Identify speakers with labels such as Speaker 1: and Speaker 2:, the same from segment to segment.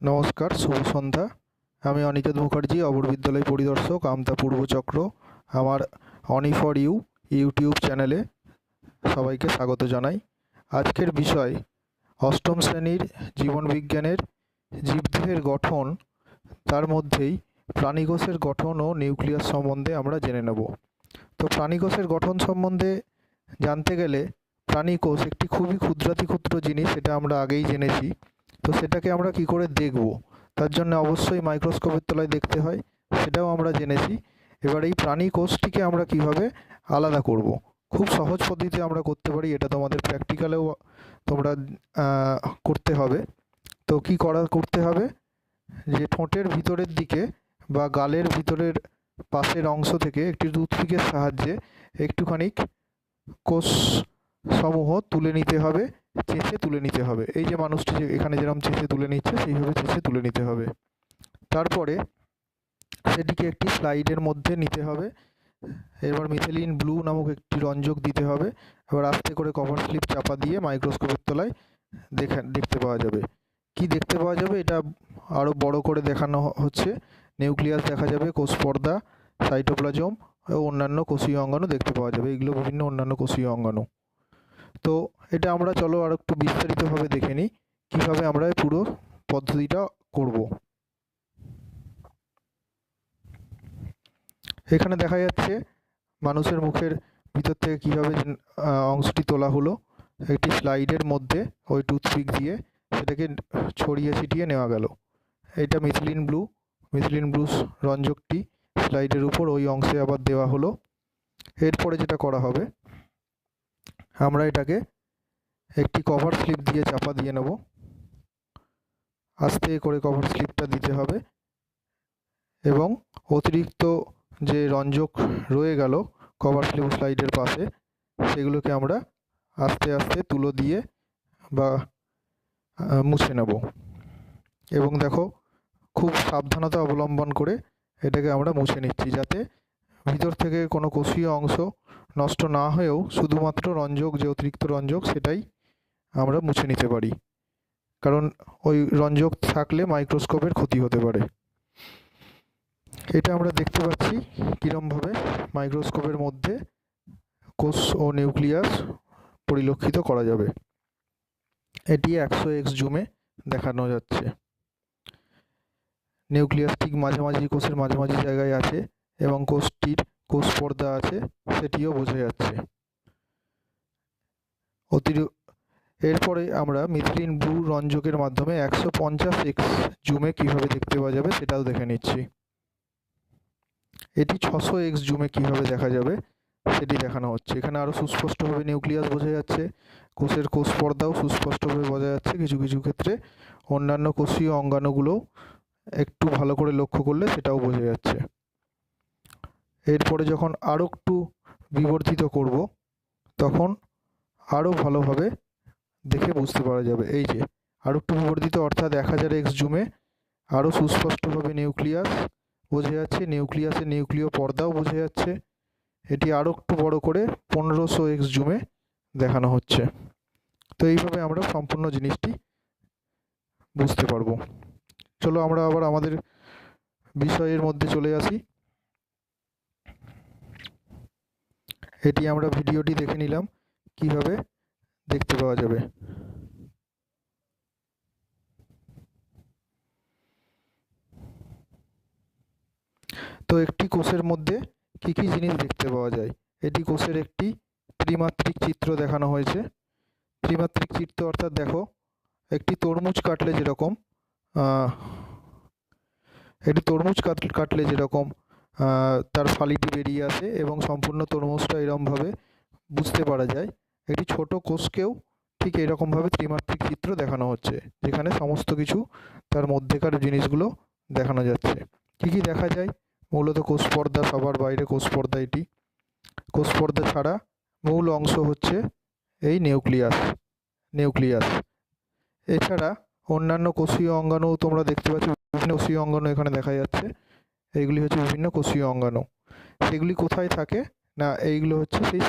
Speaker 1: নমস্কার, শুভ সন্ধ্যা। আমি অনিকেত মুখার্জি, অবর বিদ্যালয় পরিদর্শক, আমতা পূর্বচক্র। আমার অনি ফর ইউ ইউটিউব চ্যানেলে সবাইকে স্বাগত জানাই। আজকের বিষয় অষ্টম শ্রেণীর জীবনবিজ্ঞানের জীবদেহের গঠন, তার মধ্যেই প্রাণীকোষের গঠন ও নিউক্লিয়াস সম্বন্ধে আমরা জেনে নেব। তো প্রাণীকোষের গঠন সম্বন্ধে জানতে গেলে প্রাণীকোষ একটি খুবই ক্ষুদ্রাতি ক্ষুদ্র জিনিস, এটা আমরা আগেই জেনেছি। তো সেটাকে আমরা কি করে দেখব, তার জন্য অবশ্যই মাইক্রোস্কোপের তলায় দেখতে হয়, সেটাও আমরা জেনেছি। এবার এই প্রাণী কোষটিকে আমরা কিভাবে আলাদা করব, খুব সহজ পদ্ধতিতে আমরা করতে পারি। এটা তোমাদের প্র্যাকটিক্যালেও তোমরা করতে হবে। তো কি করতে হবে, যে ঠোঁটের ভিতরের দিকে বা গালের ভিতরের পাশের অংশ থেকে একটি টুথপিকের সাহায্যে একটুখানি কোষ সমূহ তুলে নিতে হবে, চেঁচে তুলে নিতে হবে। এই যে মানুষটি যে এখানে যেরকম চেঁচে তুলে নিচ্ছে, সেইভাবে চেঁচে তুলে নিতে হবে। তারপরে সেটিকে একটি স্লাইডের মধ্যে নিতে হবে। এবার মিথিলিন ব্লু নামক একটি রঞ্জক দিতে হবে। এবার আস্তে করে কভার স্লিপ চাপা দিয়ে মাইক্রোস্কোপের তলায় দেখতে পাওয়া যাবে। কি দেখতে পাওয়া যাবে, এটা আরও বড় করে দেখানো হচ্ছে। নিউক্লিয়াস দেখা যাবে, কোষ পর্দা, সাইটোপ্লাজম ও অন্যান্য কোষীয় অঙ্গাণু দেখতে পাওয়া যাবে। এগুলো বিভিন্ন অন্যান্য কোষীয় অঙ্গাণু। তো এটা আমরা চলো আর একটু বিস্তারিতভাবে দেখে নিই কীভাবে আমরা এই পুরো পদ্ধতিটা করব। এখানে দেখা যাচ্ছে মানুষের মুখের ভিতর থেকে কীভাবে অংশটি তোলা হলো। একটি স্লাইডের মধ্যে ওই টুথপিক দিয়ে সেটাকে ছড়িয়ে ছিটিয়ে নেওয়া গেল। এটা মিথিলিন ব্লু রঞ্জকটি স্লাইডের উপর ওই অংশে আবার দেওয়া হলো। এরপরে যেটা করা হবে, আমরা এটাকে একটি কভার স্লিপ দিয়ে চাপা দিয়ে নেব। আস্তে করে কভার স্লিপটা দিতে হবে এবং অতিরিক্ত যে রঞ্জক রয়ে গেল কভার স্লিপ স্লাইডের পাশে, সেগুলোকে আমরা আস্তে আস্তে তুলো দিয়ে বা মুছে নেব। এবং দেখো, খুব সাবধানতা অবলম্বন করে এটাকে আমরা মুছে নিচ্ছি, যাতে ভিতর থেকে কোনো কোষীয় অংশ নষ্ট না হয়েও শুধুমাত্র রঞ্জক, যে অতিরিক্ত রঞ্জক, সেটাই আমরা মুছে নিতে পারি। কারণ ওই রঞ্জক থাকলে মাইক্রোস্কোপের ক্ষতি হতে পারে। এটা আমরা দেখতে পাচ্ছি কীরমভাবে মাইক্রোস্কোপের মধ্যে কোষ ও নিউক্লিয়াস পরিলক্ষিত করা যাবে। এটি 100x জুমে দেখানো যাচ্ছে। নিউক্লিয়াস ঠিক মাঝামাঝি, কোষের মাঝামাঝি জায়গায় আছে এবং কোষটির কোষ পর্দা আছে, সেটিও বোঝা যাচ্ছে। এরপরে আমরা মিথিলিন ব্লু রঞ্জকের মাধ্যমে 150x জুমে কীভাবে দেখতে পাওয়া যাবে সেটাও দেখে নিচ্ছি। এটি 600x জুমে কীভাবে দেখা যাবে সেটি দেখানো হচ্ছে। এখানে আরও সুস্পষ্টভাবে নিউক্লিয়াস বোঝা যাচ্ছে, কোষের কোষ পর্দাও সুস্পষ্টভাবে বোঝা যাচ্ছে। কিছু কিছু ক্ষেত্রে অন্যান্য কোষীয় অঙ্গাণুগুলোও একটু ভালো করে লক্ষ্য করলে সেটাও বোঝা যাচ্ছে। এরপরে যখন আরও একটু বিবর্ধিত করব, তখন আরও ভালোভাবে দেখে বুঝতে পারা যাবে। এই যে আরও একটু বিবর্ধিত, অর্থাৎ 1000x জুমে আরও সুস্পষ্টভাবে নিউক্লিয়াস বোঝা যাচ্ছে, নিউক্লিয়াসের নিউক্লিয় পর্দাও বোঝা যাচ্ছে। এটি আরও একটু বড় করে 1500x জুমে দেখানো হচ্ছে। তো এইভাবে আমরা সম্পূর্ণ জিনিসটি বুঝতে পারবো। চলো আমরা আবার আমাদের বিষয়ের মধ্যে চলে আসি। এটি আমরা ভিডিওটি দেখে নিলাম কিভাবে দেখতে পাওয়া যাবে। তো একটি কোষের মধ্যে কী কী জিনিস দেখতে পাওয়া যায়, এটি কোষের একটি ত্রিমাত্রিক চিত্র দেখানো হয়েছে। ত্রিমাত্রিক চিত্র অর্থাৎ দেখো, একটি তরমুজ কাটলে যেরকম তার ফালিটি বেরিয়ে আসে এবং সম্পূর্ণ তরমুজটা এরকমভাবে বুঝতে পারা যায়, একটি ছোট কোষকেও ঠিক এরকমভাবে ত্রিমাত্রিক চিত্র দেখানো হচ্ছে, যেখানে সমস্ত কিছু তার মধ্যেকার জিনিসগুলো দেখানো যাচ্ছে। কী কী দেখা যায়, মূলত কোষ পর্দা, সবার বাইরে কোষ পর্দা। এটি কোষ পর্দা ছাড়া মূল অংশ হচ্ছে এই নিউক্লিয়াস। এছাড়া অন্যান্য কোষীয় অঙ্গাণু তোমরা দেখতে পাচ্ছ, বিভিন্ন কোষীয় অঙ্গাণু এখানে দেখা যাচ্ছে। এইগুলি হচ্ছে বিভিন্ন কোষীয় অঙ্গাণু। সেগুলি কোথায় থাকে না, এইগুলো হচ্ছে সেই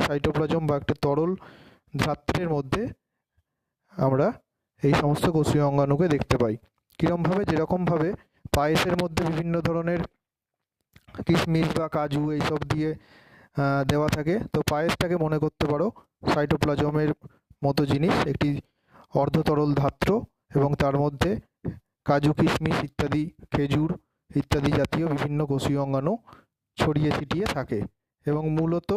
Speaker 1: সাইটোপ্লাজম বা একটা তরল ধাত্রের মধ্যে আমরা এই সমস্ত কোষীয় অঙ্গাণুকে দেখতে পাই। কীরমভাবে? যেরকমভাবে পায়েসের মধ্যে বিভিন্ন ধরনের কিশমিশ বা কাজু এইসব দিয়ে দেওয়া থাকে, তো পায়েসটাকে মনে করতে পারো সাইটোপ্লাজমের মতো জিনিস, একটি অর্ধতরল ধাত্র, এবং তার মধ্যে কাজু কিশমিশ ইত্যাদি, খেজুর ইত্যাদি জাতীয় বিভিন্ন কোষীয় অঙ্গাণু ছড়িয়ে ছিটিয়ে থাকে, এবং মূলত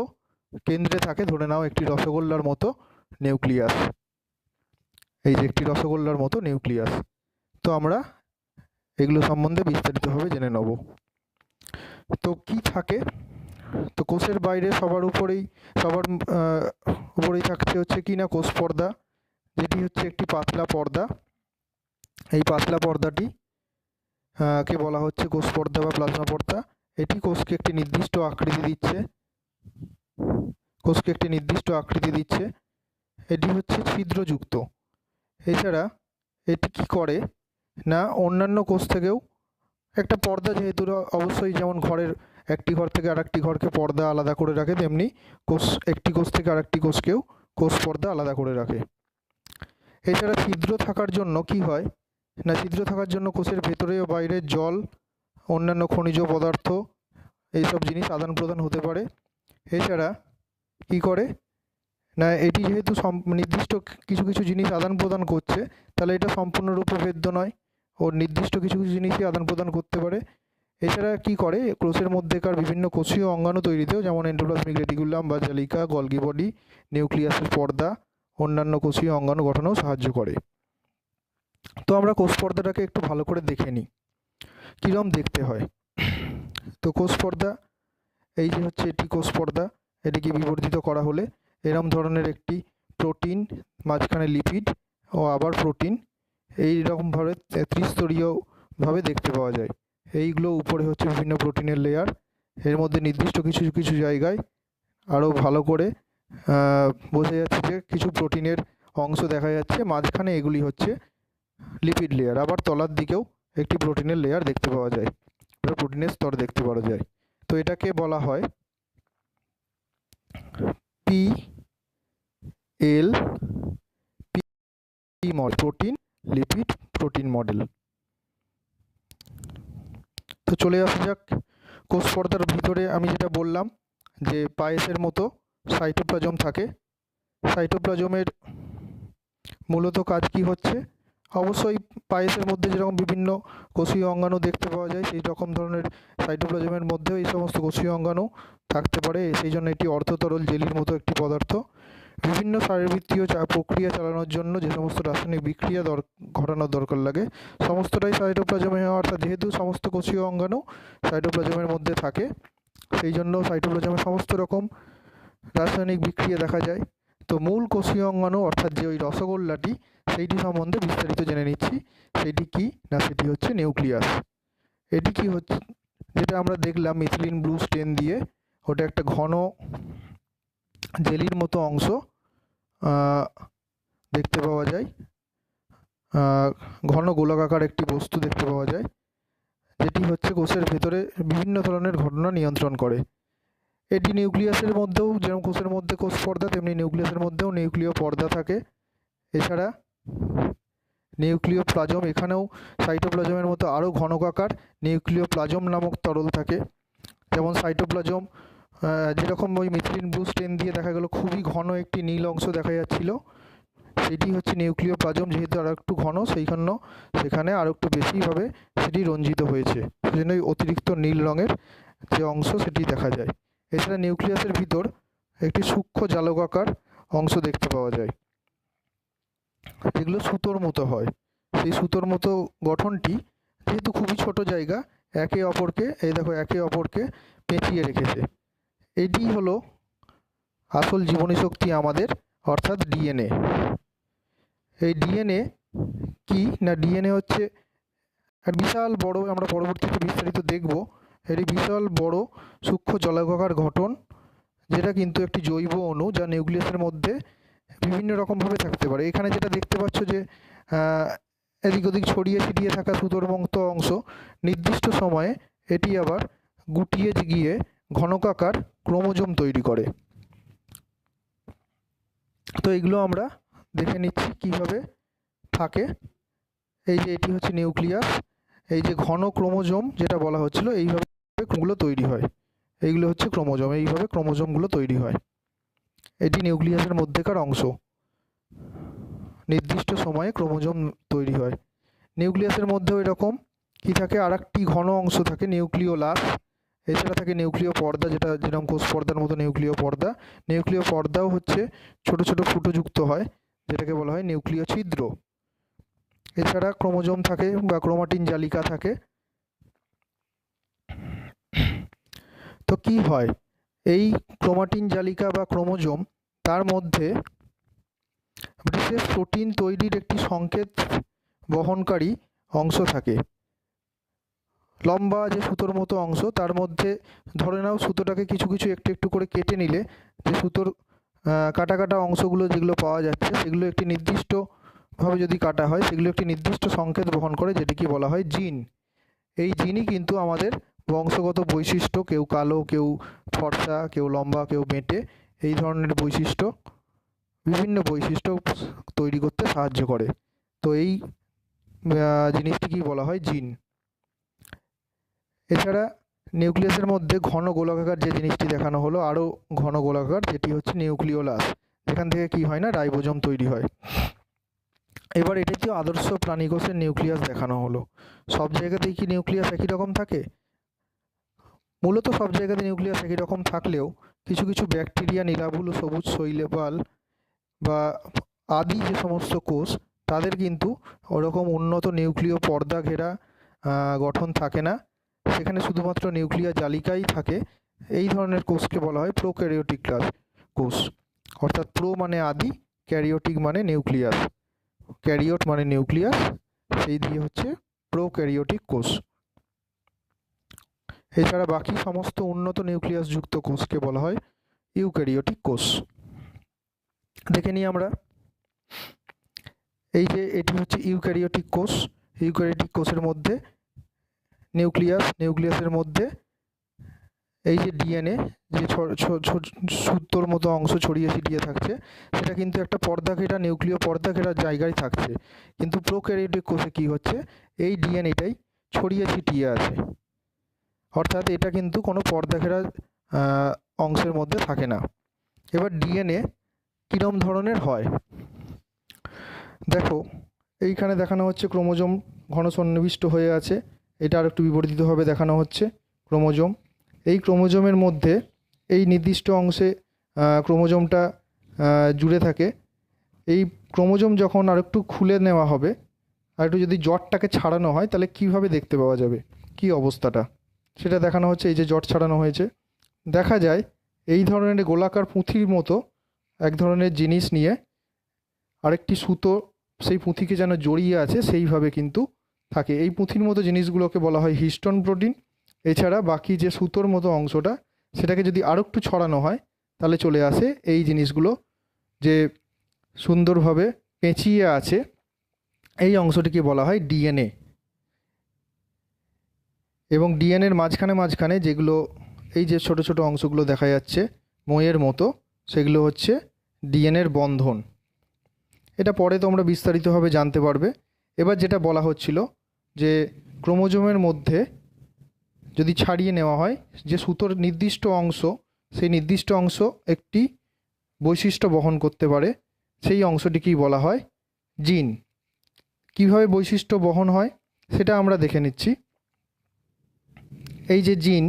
Speaker 1: কেন্দ্রে থাকে ধরে নাও একটি রসগোল্লার মতো নিউক্লিয়াস। এই যে একটি রসগোল্লার মতো নিউক্লিয়াস। তো আমরা এগুলো সম্বন্ধে বিস্তারিতভাবে জেনে নেব। তো কি থাকে? তো কোষের বাইরে সবার উপরেই থাকছে হচ্ছে কি না কোষ পর্দা, যেটি হচ্ছে একটি পাতলা পর্দা। এই পাতলা পর্দাটি কে বলা হচ্ছে কোষ পর্দা বা প্লাজমা পর্দা। এটি কোষকে একটি নির্দিষ্ট আকৃতি দিচ্ছে। এটি হচ্ছে ছিদ্রযুক্ত। এছাড়া এটি কি করে না, অন্যান্য কোষ থেকেও একটা পর্দা, যেহেতু অবশ্যই যেমন একটি ঘর থেকে আরেকটি ঘরকে পর্দা আলাদা করে রাখে, তেমনি একটি কোষ থেকে আরেকটি কোষকেও কোষ পর্দা আলাদা করে রাখে। এছাড়া ছিদ্র থাকার জন্য কি হয় না, ছিদ্র থাকার জন্য কোষের ভেতরে ও বাইরে জল, অন্যান্য খনিজ পদার্থ এইসব জিনিস আদান প্রদান হতে পারে। এছাড়া কি করে না, এটি যেহেতু নির্দিষ্ট কিছু কিছু জিনিস আদান প্রদান করছে, তাহলে এটা সম্পূর্ণরূপে ভেদ্য নয়, ও নির্দিষ্ট কিছু কিছু জিনিসই আদান প্রদান করতে পারে। এছাড়া কি করে, কোষের মধ্যেকার বিভিন্ন কোষীয় অঙ্গাণু তৈরিতেও, যেমন এন্ডোপ্লাজমিক রেটিকুলাম বা জালিকা, গলগি বডি, নিউক্লিয়াসের পর্দা, অন্যান্য কোষীয় অঙ্গাণু গঠনেও সাহায্য করে। তো আমরা কোষ পর্দাটাকে একটু ভালো করে দেখে নিই কীরকম দেখতে হয়। তো কোষ পর্দা, এই যে হচ্ছে এটি কোষ পর্দা, এটিকে বিবর্ধিত করা হলে এরম ধরনের একটি প্রোটিন, মাঝখানে লিপিড ও আবার প্রোটিন, এই রকমভাবে ত্রিস্তরীয়ভাবে দেখতে পাওয়া যায়। এইগুলো উপরে হচ্ছে বিভিন্ন প্রোটিনের লেয়ার, এর মধ্যে নির্দিষ্ট কিছু কিছু জায়গায় আরও ভালো করে বোঝা যাচ্ছে যে কিছু প্রোটিনের অংশ দেখা যাচ্ছে, মাঝখানে এগুলি হচ্ছে লিপিড লেয়ার। আবার তলার দিকেও একটি প্রোটিনের লেয়ার দেখতে পাওয়া যায়, প্রোটিনের স্তর দেখতে পাওয়া যায়। তো এটাকে বলা হয় PL model, protein lipid protein model. তো চলে আসা যাক কোষ পর্দার ভিতরে। আমি যেটা বললাম যে পায়েসের মতো সাইটোপ্লাজম থাকে। সাইটোপ্লাজমের মূলত কাজ কি হচ্ছে? অবশ্যই পায়েসের মধ্যে যেরকম বিভিন্ন কোষীয় অঙ্গাণু দেখতে পাওয়া যায়, সেই রকম ধরনের সাইটোপ্লাজমের মধ্যেও এই সমস্ত কোষীয় অঙ্গাণু থাকতে পারে। সেই জন্য এটি অর্ধতরল জেলির মতো একটি পদার্থ। বিভিন্ন শারীরবৃত্তীয় প্রক্রিয়া চালানোর জন্য যে সমস্ত রাসায়নিক বিক্রিয়া ঘটানোর দরকার লাগে, সমস্তটাই সাইটোপ্লাজমে হয়। অর্থাৎ যেহেতু সমস্ত কোষীয় অঙ্গাণু সাইটোপ্লাজমের মধ্যে থাকে, সেই জন্য সাইটোপ্লাজমে সমস্ত রকম রাসায়নিক বিক্রিয়া দেখা যায়। তো মূল কোষীয় অঙ্গাণু, অর্থাৎ যে ওই রসগোল্লাটি, সেইটি সম্বন্ধে বিস্তারিত জেনে নিচ্ছি। সেটি কি না, সেটি হচ্ছে নিউক্লিয়াস। এটি কি হচ্ছে, যেটা আমরা দেখলাম মিথিলিন ব্লু স্টেন দিয়ে, ওটা একটা ঘন জেলির মতো অংশ দেখতে পাওয়া যায়, ঘন গোলাকার একটি বস্তু দেখতে পাওয়া যায়, যেটি হচ্ছে কোষের ভেতরে বিভিন্ন ধরনের ঘটনা নিয়ন্ত্রণ করে। এটি নিউক্লিয়াসের মধ্যেও, যেরকম কোষের মধ্যে কোষ পর্দা, তেমনি নিউক্লিয়াসের মধ্যেও নিউক্লিয় পর্দা থাকে। এছাড়া নিউক্লিয় প্লাজম, এখানেও সাইটোপ্লাজমের মতো আরও ঘনকাকার নিউক্লিয় প্লাজম নামক তরল থাকে। যেমন সাইটোপ্লাজম, যেরকম ওই মিথিলিন ব্লু স্টেন দিয়ে দেখা গেল খুবই ঘন একটি নীল অংশ দেখা যাচ্ছিল, সেটি হচ্ছে নিউক্লিয় প্লাজম। যেহেতু আর একটু ঘন, সেখানে আর একটু বেশিভাবে সেটি রঞ্জিত হয়েছে, সেজন্য অতিরিক্ত নীল রঙের যে অংশ সেটি দেখা যায়। এছাড়া নিউক্লিয়াসের ভিতর একটি সূক্ষ্ম জালকাকার অংশ দেখতে পাওয়া যায়, যেগুলো সুতোর মতো হয়। সেই সুতোর মতো গঠনটি যেহেতু খুবই ছোট জায়গা, একে অপরকে পেঁচিয়ে রেখেছে। এটি হলো আসল জীবনী শক্তি আমাদের, অর্থাৎ ডিএনএ। এই ডিএনএ কি না, ডিএনএ হচ্ছে এক বিশাল বড়, আমরা পরবর্তীতে বিস্তারিত দেখব, এটি বিশাল বড় সূক্ষ্ম জলাকার গঠন, যেটা কিন্তু একটি জৈব অণু, যা নিউক্লিয়াসের মধ্যে বিভিন্ন রকমভাবে থাকতে পারে। এখানে যেটা দেখতে পাচ্ছ যে এদিক ওদিক ছড়িয়ে ছিটিয়ে থাকা সুতোর মতো অংশ, নির্দিষ্ট সময়ে এটি আবার গুটিয়ে গিয়ে ঘনকাকার ক্রোমোজোম তৈরি করে। তো এগুলো আমরা দেখে নিচ্ছি কীভাবে থাকে। এই যে এটি হচ্ছে নিউক্লিয়াস, এই যে ঘন ক্রোমোজোম যেটা বলা হচ্ছিল, এইভাবে ক্রোমোজোমগুলো তৈরি হয়। এইগুলো হচ্ছে ক্রোমোজোম, এইভাবে ক্রোমোজোমগুলো তৈরি হয়। এটি নিউক্লিয়াসের মধ্যেকার অংশ। নির্দিষ্ট সময়ে ক্রোমোজোম তৈরি হয়। নিউক্লিয়াসের মধ্যেও এরকম কি থাকে, আর একটি ঘন অংশ থাকে নিউক্লিওলাস। এছাড়া থাকে নিউক্লিয় পর্দা, যেটা যেরকম কোষ পর্দার মতো নিউক্লিয় পর্দা। নিউক্লিয় পর্দাও হচ্ছে ছোট ছোট ফুটোযুক্ত হয়, যেটাকে বলা হয় নিউক্লিয় ছিদ্র। এছাড়া ক্রোমোজোম থাকে বা ক্রোমাটিন জালিকা থাকে। তো কি হয়, এই ক্রোমাটিন জালিকা বা ক্রোমোজোম, তার মধ্যে বিশেষ প্রোটিন তৈরির একটি সংকেত বহনকারী অংশ থাকে। লম্বা যে সুতোর মতো অংশ, তার মধ্যে ধরে নাও সুতোটাকে কিছু কিছু একটু একটু করে কেটে নিলে যে সুতোর কাটা কাটা অংশগুলো যেগুলো পাওয়া যাচ্ছে, সেগুলো একটি নির্দিষ্টভাবে যদি কাটা হয়, সেগুলো একটি নির্দিষ্ট সংকেত বহন করে, যেটিকে বলা হয় জিন। এই জিনই কিন্তু আমাদের বংশগত বৈশিষ্ট্য, কেউ কালো, কেউ ফর্সা, কেউ লম্বা, কেউ বেঁটে, এই ধরনের বৈশিষ্ট্য, বিভিন্ন বৈশিষ্ট্য তৈরি করতে সাহায্য করে। তো এই জিনিসটিকেই বলা হয় জিন। এছাড়া নিউক্লিয়াসের মধ্যে ঘন গোলাকার যে জিনিসটি দেখানো হলো, আরও ঘন গোলাকার, যেটি হচ্ছে নিউক্লিওলাস, যেখান থেকে কি হয় না, রাইবোজোম তৈরি হয়। এবার এটা হচ্ছে আদর্শ প্রাণীকোষের নিউক্লিয়াস দেখানো হলো। সব জায়গাতেই কি নিউক্লিয়াস একই রকম থাকে? মূলত সব জায়গাতে নিউক্লিয়াস একই রকম থাকলেও কিছু কিছু ব্যাকটেরিয়া, নিরাভুল ও সবুজ শৈলেবাল বা আদি যে সমস্ত কোষ, তাদের কিন্তু ওরকম উন্নত নিউক্লিয় পর্দা ঘেরা গঠন থাকে না। সেখানে শুধুমাত্র নিউক্লিয়ার জালিকাই থাকে। এই ধরনের কোষকে বলা হয় প্রোক্যারিওটিক কোষ। অর্থাৎ প্রো মানে আদি, ক্যারিওটিক মানে নিউক্লিয়াস, ক্যারিওট মানে নিউক্লিয়াস, সেই দিয়ে হচ্ছে প্রোক্যারিওটিক কোষ। এছাড়া বাকি সমস্ত উন্নত নিউক্লিয়াস যুক্ত কোষকে বলা হয় ইউক্যারিওটিক কোষ। দেখে নিই আমরা। এই যে এটি হচ্ছে ইউক্যারিওটিক কোষ। ইউক্যারিওটিক কোষের মধ্যে নিউক্লিয়াসের মধ্যে এই যে ডিএনএ, যে সুতোর মতো অংশ ছড়িয়ে ছিটিয়ে থাকছে, সেটা কিন্তু একটা পর্দা ঘেরা, নিউক্লিয় পর্দা ঘেরা জায়গায় থাকছে। কিন্তু প্রোক্যারিওটিক কোষে কি হচ্ছে, এই ডিএনএটাই ছড়িয়ে ছিটিয়ে আছে। অর্থাৎ এটা কিন্তু কোনো পর্দা ঘেরা অংশের মধ্যে থাকে না। এবার ডিএনএ কীরকম ধরনের হয় দেখো, এইখানে দেখানো হচ্ছে ক্রোমোজোম ঘন সন্নিবিষ্ট হয়ে আছে। এটা আর একটু বিবর্ধিতভাবে দেখানো হচ্ছে ক্রোমোজোম। এই ক্রোমোজোমের মধ্যে এই নির্দিষ্ট অংশে ক্রোমোজোমটা জুড়ে থাকে। এই ক্রোমোজোম যখন আর একটু খুলে নেওয়া হবে, আর একটু যদি জটটাকে ছাড়ানো হয়, তাহলে কীভাবে দেখতে পাওয়া যাবে, কী অবস্থাটা, সেটা দেখানো হচ্ছে। এই যে জট ছাড়ানো হয়েছে, দেখা যায় এই ধরনের গোলাকার পুঁথির মতো এক ধরনের জিনিস নিয়ে আরেকটি সুতো সেই পুঁথিকে যেন জড়িয়ে আছে, সেইভাবে কিন্তু থাকে। এই পুঁথির মতো জিনিসগুলোকে বলা হয় হিস্টোন প্রোটিন। এছাড়া বাকি যে সুতোর মতো অংশটা, সেটাকে যদি আরও একটু ছড়ানো হয়, তাহলে চলে আসে এই জিনিসগুলো, যে সুন্দরভাবে পেঁচিয়ে আছে, এই অংশটিকে বলা হয় ডিএনএ। এবং ডিএনএর মাঝখানে যেগুলো এই যে ছোট ছোট অংশগুলো দেখা যাচ্ছে মইয়ের মতো, সেগুলো হচ্ছে ডিএনএর বন্ধন। এটা পরে তোমরা বিস্তারিতভাবে জানতে পারবে। এবার যেটা বলা হচ্ছিল, যে ক্রোমোজোমের মধ্যে যদি ছাড়িয়ে নেওয়া হয় যে সুতোর নির্দিষ্ট অংশ, সেই নির্দিষ্ট অংশ একটি বৈশিষ্ট্য বহন করতে পারে, সেই অংশটিকেই বলা হয় জিন। কিভাবে বৈশিষ্ট্য বহন হয় সেটা আমরা দেখে নিচ্ছি। এই যে জিন,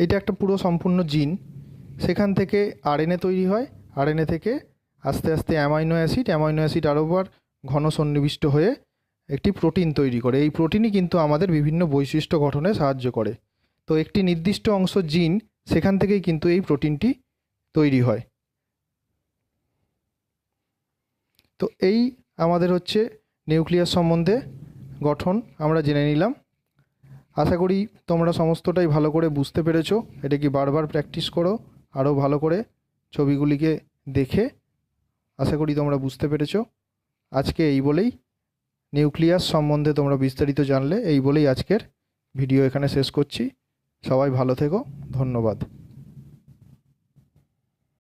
Speaker 1: এটা একটা পুরো সম্পূর্ণ জিন। সেখান থেকে আরএনএ তৈরি হয়, আরএনএ থেকে আস্তে আস্তে অ্যামাইনো অ্যাসিড আরোবার ঘন সন্নিবিষ্ট হয়ে একটি প্রোটিন তৈরি করে। এই প্রোটিনই কিন্তু আমাদের বিভিন্ন বৈশিষ্ট্য গঠনে সাহায্য করে। তো একটি নির্দিষ্ট অংশ জিন, সেখান থেকেই কিন্তু এই প্রোটিনটি তৈরি হয়। তো এই আমাদের হচ্ছে নিউক্লিয়াস সম্বন্ধে গঠন আমরা জেনে নিলাম। আশা করি তোমরা সমস্তটাই ভালো করে বুঝতে পেরেছো। এটা কি বারবার প্র্যাকটিস করো, আরও ভালো করে ছবিগুলিকে দেখে আশা করি তোমরা বুঝতে পেরেছো। আজকে এই বলেই, নিউক্লিয়াস সম্বন্ধে তোমরা বিস্তারিত জানলে, এই বলেই আজকের ভিডিও এখানে শেষ করছি। সবাই ভালো থেকো, ধন্যবাদ।